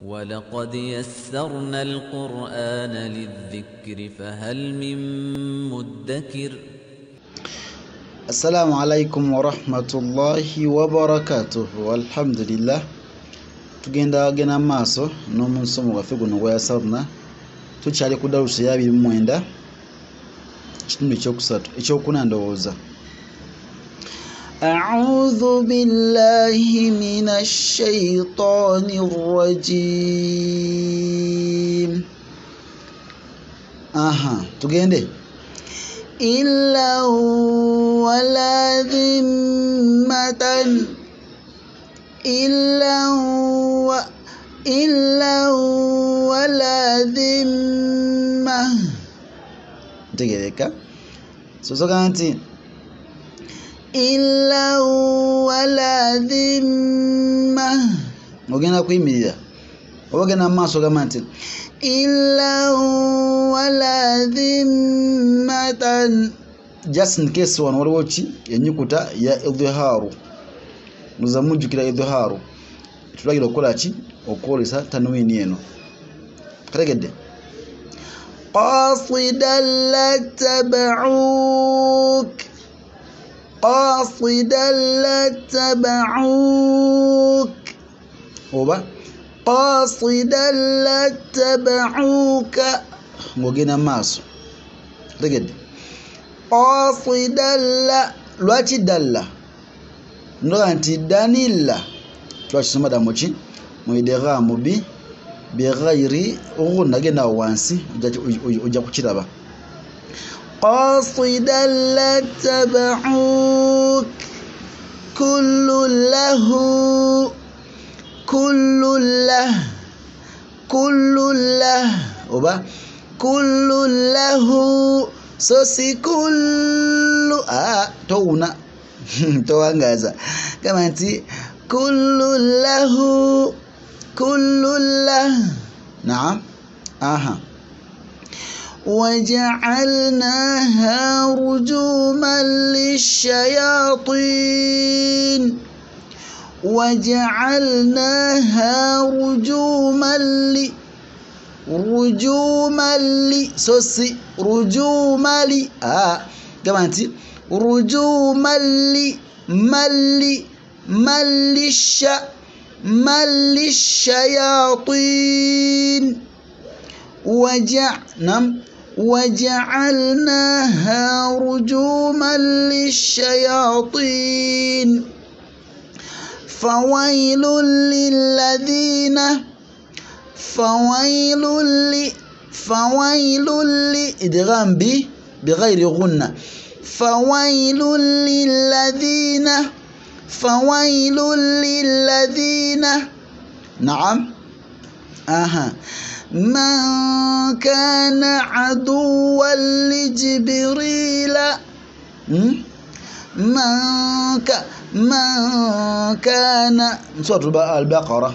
ولقد يسرنا القرآن للذكر فهل من مدكر. السلام عليكم ورحمة الله وبركاته. والحمد لله. Tugenda gena maaso n'omunsomo waffe guno gwe yasarna tukyali ku darusu ya 29 kitundu ekyokusatu ekyokuna ndowooza. أعوذ بالله من الشيطان الرجيم. تugende إلا ولا ذمة إلا ولا ذمة. tegereka sosoka nti إلا ولا ذمة ogenda kuyimirira obagenda maaso gamba nti إلا ولا ذمة just in case wano waliwo ki enyukuta ya idhharu muzamujukira idhharu tulagira okukola ki okwolesa tanwini eno kategedde qasidan lattaba'uk qasidan lattaba'uk oba qasidan lattaba'uka ngogena maaso kategedde qasidan lwaki dalla ndoga nti danilla twakisoma da muki mu idghamu bi ghairi ghunna genda wansi ojja kukiraba qasidan lattaba'uk kullu lahu oba kullu lahu sosi kullu towuna towangaza kama nti kullu lahu naam وجعلناها رجوما للشياطين sosi رجوما لي كما انت رجوما للشياطين وجعلناها رجوما للشياطين فويل إدغام بغير غنة فويل للذين نعم من كان عدوا لجبريل من كان سورة البقرة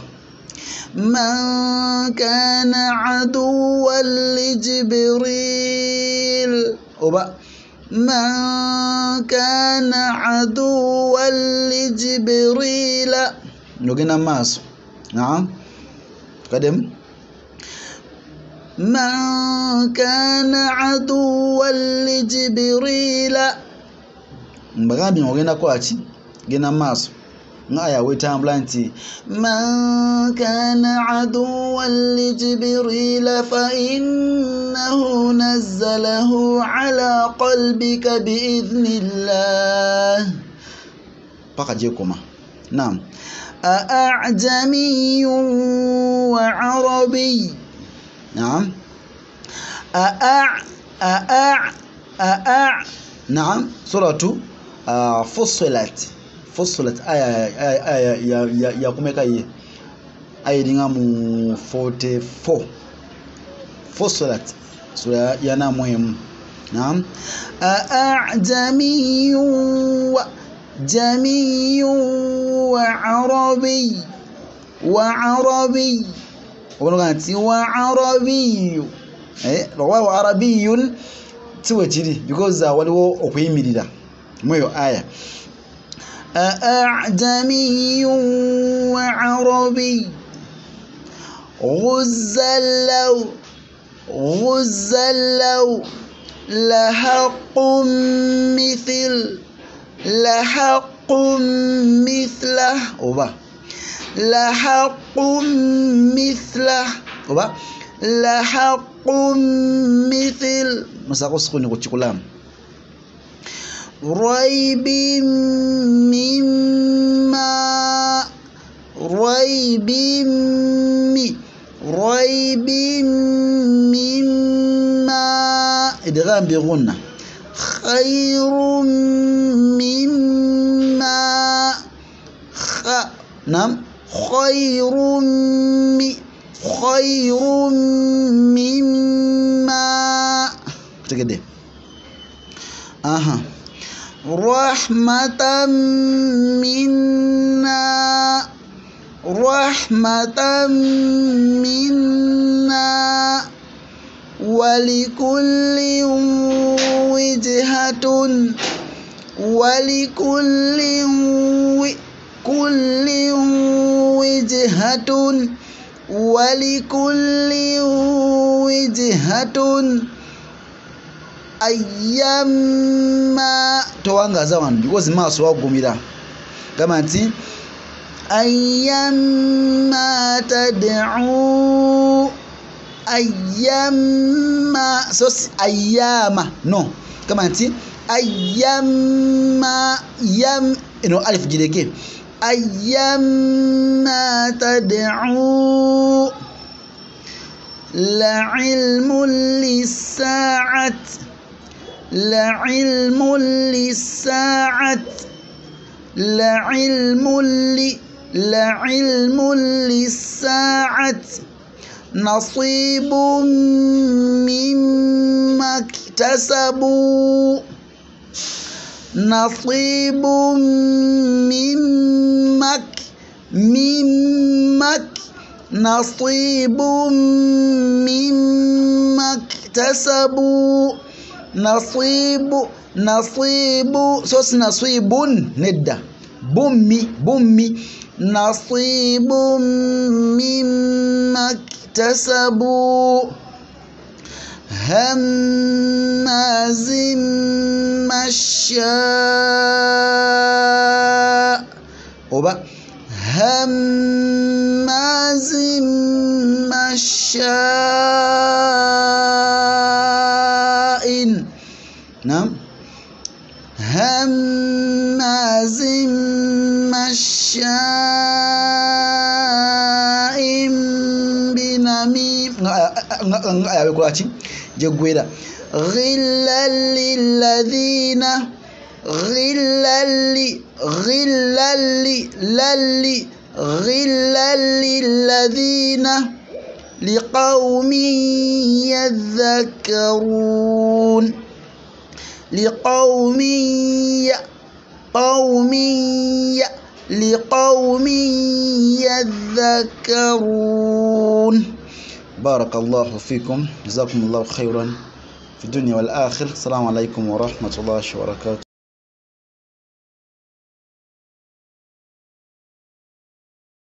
من كان عدوا لجبريل من كان عدوا لجبريل نوغينا ماسو نعم قدم من كان عدوا لجبريل مبغامbi ngogenda kwaki gena maaso ngaya wetambula nti man kana aduwwan li jibril fa innahu nazzalahu ala qalbika biidhnillah paka je koma naam a'jamiyyun wa arabiy naam نعم سورة فصلت آية يا كمeka ye آية dingamu 44 فصلت سورة yana muhimu نعم أعجمي وعربي ونغانتي وعربي رواه عربي tiwechiri because waliwo okuyimirira mweyo aya أعجمي وعربي غزلوا غزلوا لحق مثل لحق مثله وبا لحق مثله وبا لحق مثل مساقو سكوني كوتشكولام ريب مما ريب ريب مما إدغام بغنة خير مما نعم خير خير مما كده رحمة منا رحمة منا ولكل وجهة ولكل وجهة ولكل وجهة أيما توانغا زمان because ما سوا غوميرا كما تي أيما تدعو أيما سوس أيما no كما تي أيما يم إنه ألف جديك أيما تدعو لعلم للساعة لعلم للساعة لعلم للساعة نصيب مما اكتسبوا نصيب مما نصيب مما اكتسبوا نصيب سوس نصيب ندى بمي نصيب مما اكتسبوا هماز مشاء وبا هماز مشاء نعم هماز مشاء بنميم جغويدا غلا للذين غلا للذين لقوم يذكرون لقوم يذكرون. بارك الله فيكم، جزاكم الله خيرا في الدنيا والآخرة. السلام عليكم ورحمة الله وبركاته.